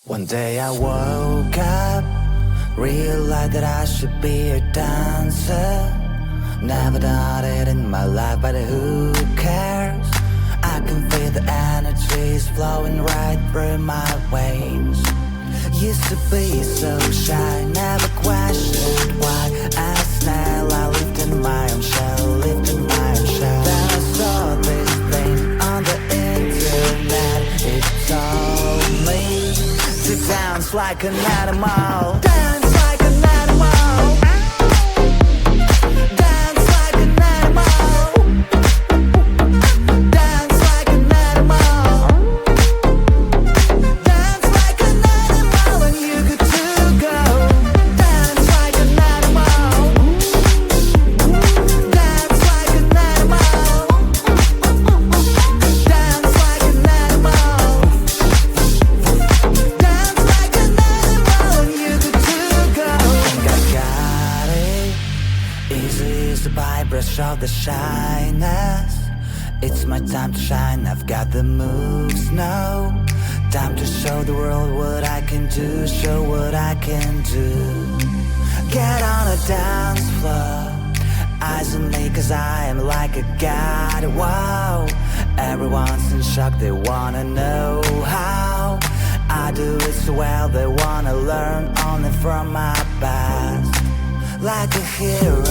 One day I woke up, realized that I should be a dancer. Never done it in my life, but who cares? I can feel the energies flowing right through my veins. Used to be so shy, never questioned why. As a snail, I lived in my own shell, lived in my own shell. Then I saw this thing on the internet. It told me to dance like an animal. Dance like an animal. Dance like an animal. Dance like an animal. Dance like an animal, and you good to go. Dance like an animal. Dance like an animal. Dance like an animal. Dance like an animal, and you good to go. Think I got it. Easy as the brush of the shyness. It's my time to shine, I've got the moves now. Time to show the world what I can do, show what I can do. Get on a dance floor, eyes on me cause I am like a god. Wow, everyone's in shock, they wanna know how I do it so well, they wanna learn only from my past. Like a hero,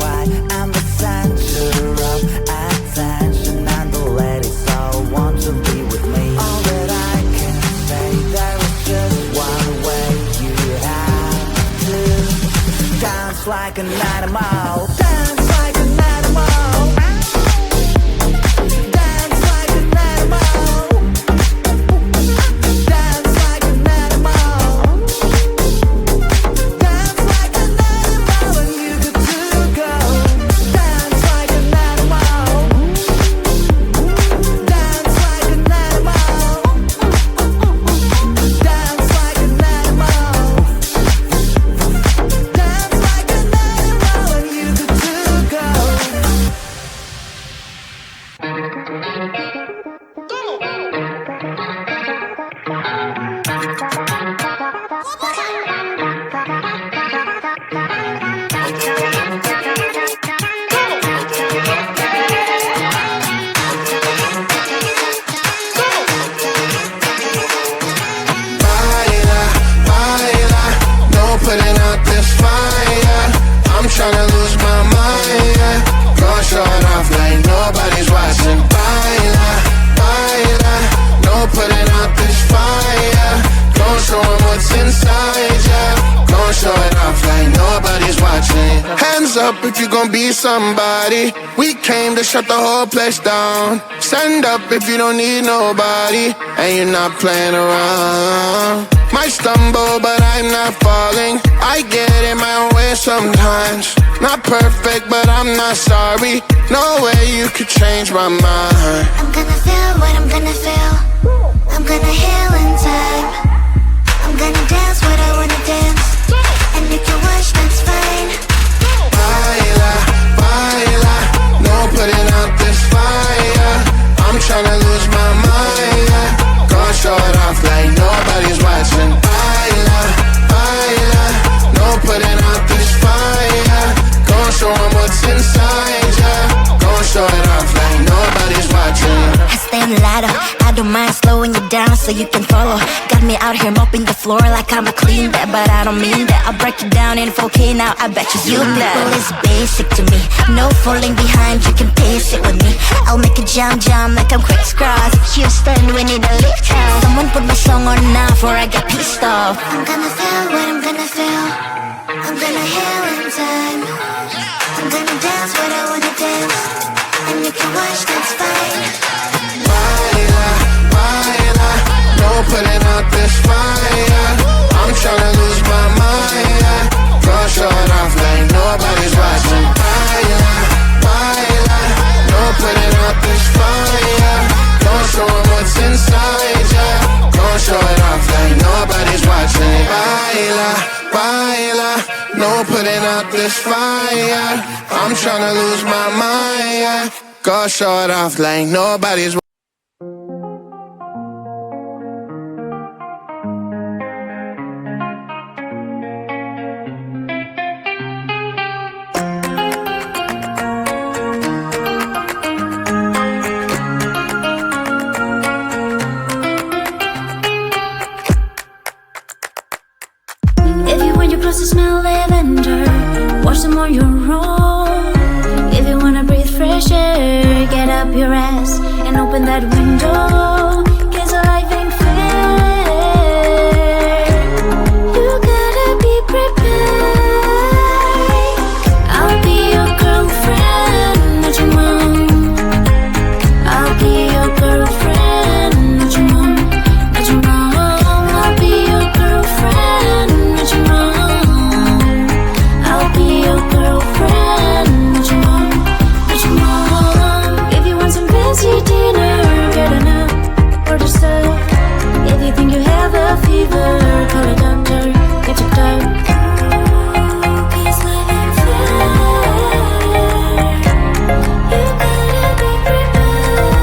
I am the center of attention, and the ladies all want to be with me. All that I can say, there is just one way. You have to dance like an animal. Dance like an animal. Dance like an animal. Dance like an animal. Dance like an animal, and you good to go. Dance like an animal. Dance like an animal. Dance like an animal. Dance like an animal, and you good to go. Baila, baila, no putting out this fire. I'm tryna lose my mind, yeah. Go show it off like nobody's watching. Baila, baila, no putting out this fire. Go show 'em what's inside, yeah. Go show it off like nobody's watching. Hands up if you gon' be somebody. We came to shut the whole place down. Stand up if you don't need nobody, and you're not playing around. Might stumble, but I'm not falling. I get in my own way sometimes. Not perfect, but I'm not sorry. No way you could change my mind. I'm gonna feel what I'm gonna feel. I'm gonna heal in time. I'm gonna dance what I wanna dance. And if you watch, that's fine. Baila, baila, no putting out this fire. I'm tryna lose my mind, yeah. Go show it off like nobody's watching. Baila, baila, no putting out this fire. Go show 'em what's inside, yeah. Go show it off like nobody's watching. I stand louder, I don't mind slowing you down so you can follow. Got me out here mopping the floor like I'm a clean that, but I don't mean that. I'll break it down in 4K now, I bet you that. People is basic to me, no falling behind, you can pace it with me. I'll make a jump like I'm crisscross. Houston, we need a lift house. Someone put my song on now before I get pissed off. I'm gonna feel what I'm gonna feel. I'm gonna heal in time. I'm gonna dance what I wanna dance. And if you watch, that's fine. Baila, baila, no putting out this fire. I'm tryna lose my mind, yeah. Go show it off like nobody's watching. Baila, baila, no putting out this fire. Go show 'em what's inside, yeah. Go show it off like nobody's watching. Baila, baila, no putting out this fire. I'm tryna lose my mind, yeah. Go show it off like nobody's watching. clothes that smell lavender. Wash them on your own. If you wanna breathe fresh air, get up your ass and open that window. 'Cause life ain't fair. You gotta be prepared. I'll be your girlfriend, not your mom. I'll be your girlfriend, not your mom, not your mom. I'll be your girlfriend, not your mom. I'll be your girlfriend, not your mom, not your mom. If you want some fancy dinner, get enough for the stuff. If you think you have a fever, call a doctor, get checked out. 'Cause life ain't fair. You gotta be prepared.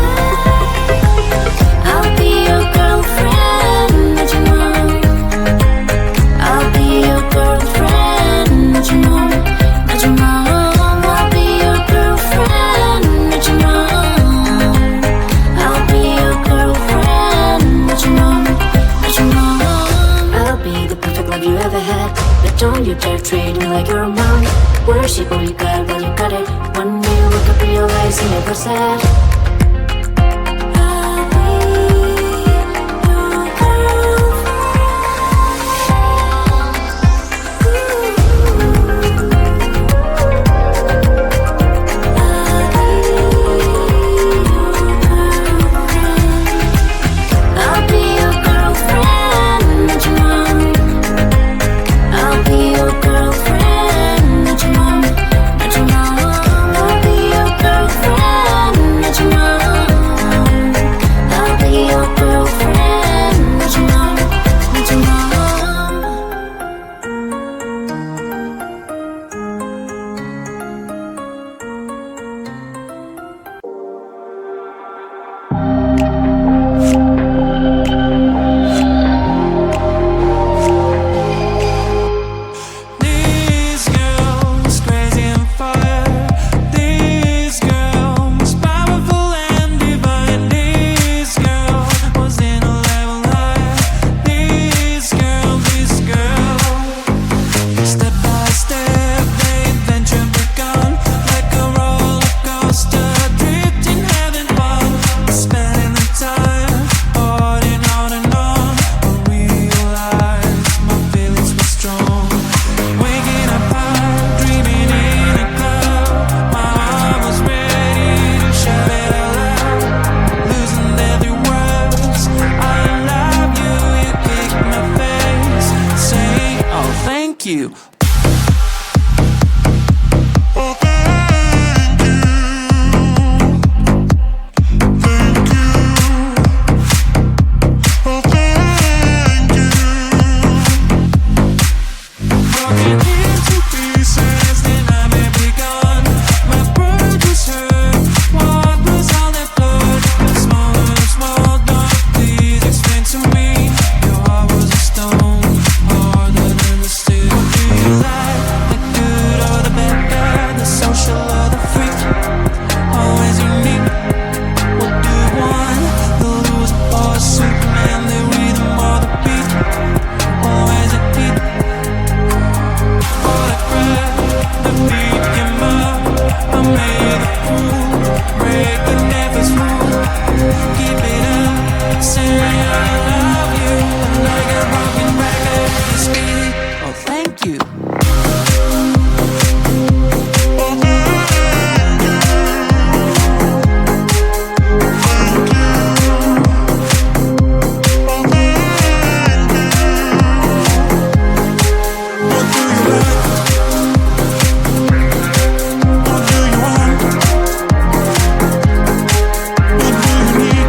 I'll be your girlfriend, not your mom. I'll be your girlfriend, not your mom, not your mom. I'll be your girlfriend, not your mom. I'll be your girlfriend, not your mom, not your mom. I'll be the perfect love you ever had, but don't you dare treat me like you're a mom. Worship what you got while you got it. One day you wake up, realize you never said. I'll be your girlfriend. I'll be your girlfriend, not your mom. I'll be your girlfriend, not your mom, not your mom. I'll be your girlfriend, not your mom. I'll be your girlfriend, not your mom, not your mom. This girl is crazy and fire. This girl was powerful and divine. This girl was in a level higher. This girl. Step by step, the adventure begun. Like a roller coaster, drifting heaven bound. Spending the time, on and on and on. I realized my feelings were strong. Waking up high, dreaming in a cloud. My heart was ready to shout it out loud. Losing every word. I love you, you kicked my face. Saying, oh thank you. Broken into pieces, then I may be gone. My bird was hurt, what was on that floor? Small dog, please explain to me. Your heart was a stone, harder than the steel. Do you like the good or the bad, the social or the freak? Always unique. What do you want? The loser or the Superman, the rhythm or the beat? Always a hit. All I cried, the beat came up. I made a fool, breaking every rule. Keep it up, saying I love you. Like a broken record, it's me. Oh, thank you. What do you like? What do you want? What do you need?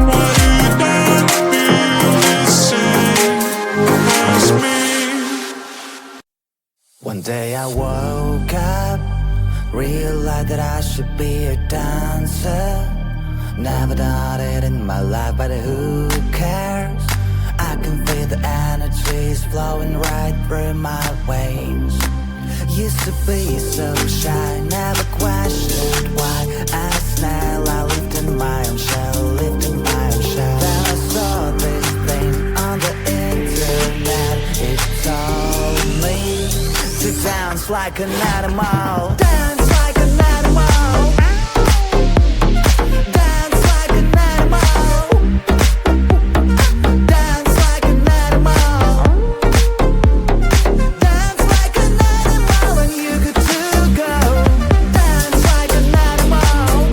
Why do you not feel the same as me? One day I woke up, realized that I should be a dancer. Never done it in my life, but who cares? I can feel the energy is flowing right through my veins. Used to be so shy, never questioned why. As snail, I lived in my own shell, lived in my own shell. Then I saw this thing on the internet. Dance like an animal. Dance like an animal. Dance like an animal. Dance like an animal. Dance like an animal when you're good to go. Dance like an animal.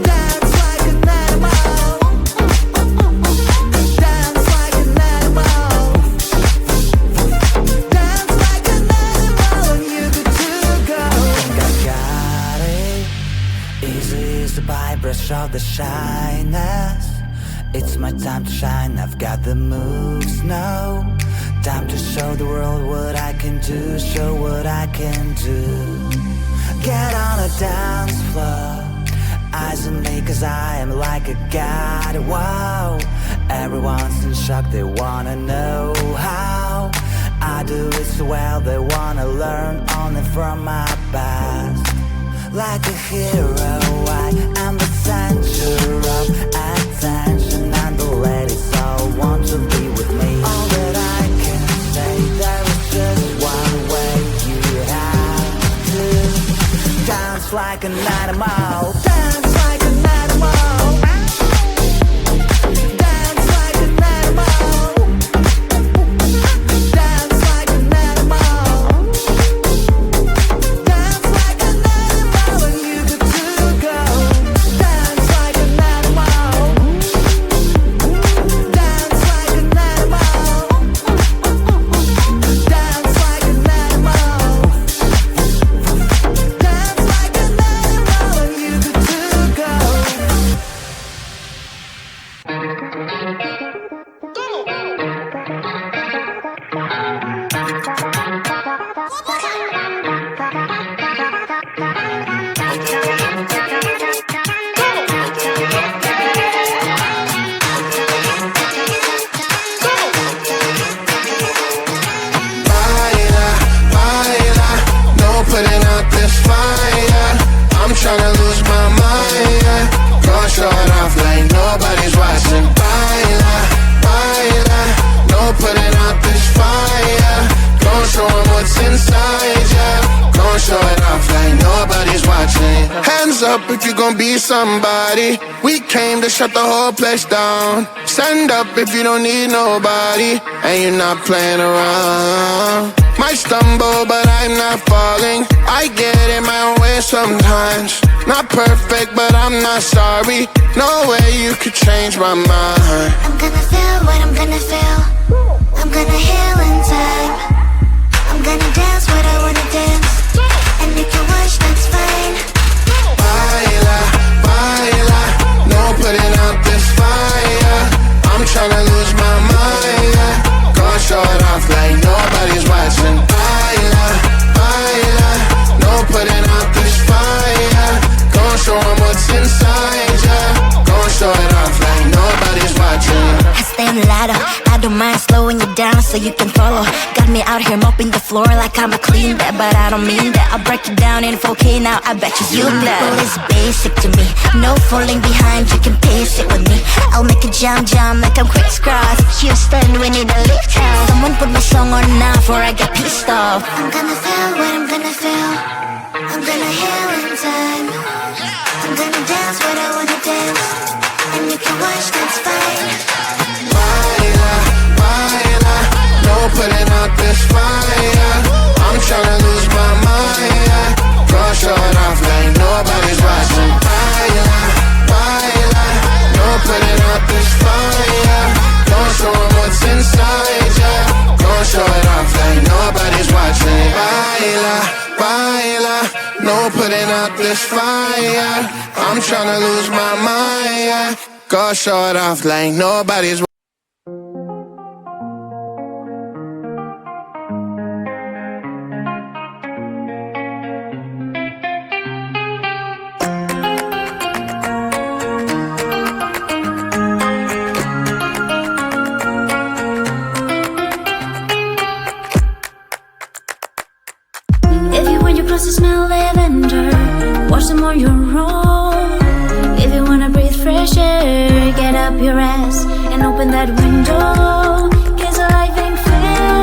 Dance like an animal. Dance like an animal. Dance like an animal when you're good to go. I got it. Easy as the brush of the shyness. It's my time to shine, I've got the moves now. Time to show the world what I can do, show what I can do. Get on a dance floor, eyes on me cause I am like a god, wow. Everyone's in shock, they wanna know how I do it so well, they wanna learn only from my past. Like a hero, I am the center of attention, and the ladies all want to be with me. All that I can say, there is just one way. You have to dance like an animal. Dance like an animal. Dance like an animal. Dance like an animal. Dance like an animal when you're good to go. Dance like an animal. Dance like an animal. Dance like an animal. Dance like an animal when you're good to go. Baila, baila, no putting out this fire. I'm tryna lose my mind, yeah. Go short off like nobody's watching. Baila, baila, no putting out this fire. Go show 'em what's inside, yeah. Go show it off like nobody's watching. Hands up if you gon' be somebody. We came to shut the whole place down. Stand up if you don't need nobody and you're not playing around. Might stumble, but I'm not falling. I get in my own way sometimes. Not perfect, but I'm not sorry. No way you could change my mind. I'm gonna feel what I'm gonna feel. I'm gonna heal in time. I'm gonna dance what I wanna dance. And if you watch, that's fine. Baila, baila, no putting out this fire. I'm tryna lose my mind, yeah. Go show it off like nobody's watching. Baila, baila, no putting out this fire. Go show 'em what's inside, yeah. Go show it off like nobody's watching. I stay on the ladder, I don't mind slowing you down so you can follow. Got me out here mopping the floor like I'm a clean that, but I don't mean that. I'll break it down in 4K now, I bet you know. It's basic to me, no falling behind, you can pace it with me. I'll make a jump like I'm crisscross. Houston, we need a lift house. Someone put my song on now before I get pissed off. I'm gonna feel what I'm gonna feel. I'm gonna heal in time. I'm gonna dance what I wanna dance. And you can watch, that's fine. Baila, baila, no putting out this fire. I'm tryna lose my mind, yeah. Go show it off like nobody's watching. Baila, baila, no putting out this fire. Go show 'em what's inside, yeah. Go show it off like nobody's watching. Baila, baila, no putting out this fire. I'm tryna lose my mind, yeah. Go show it off like nobody's. If you want your clothes to smell lavender, wash them on your own. If you wanna breathe fresh air, get up your ass and open that window. 'Cause life ain't fair.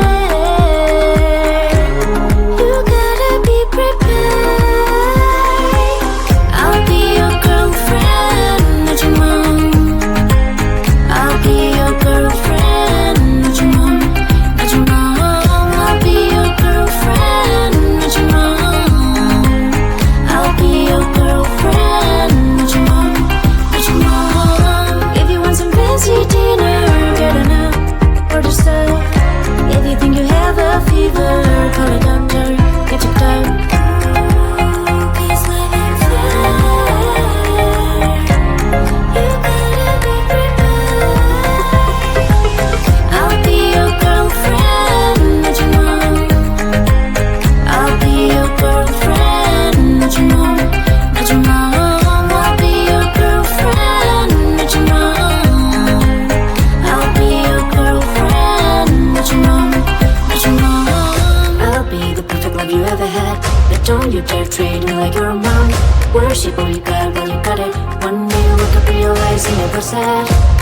Worship all you got while you got it. One day you wake up, realize you never said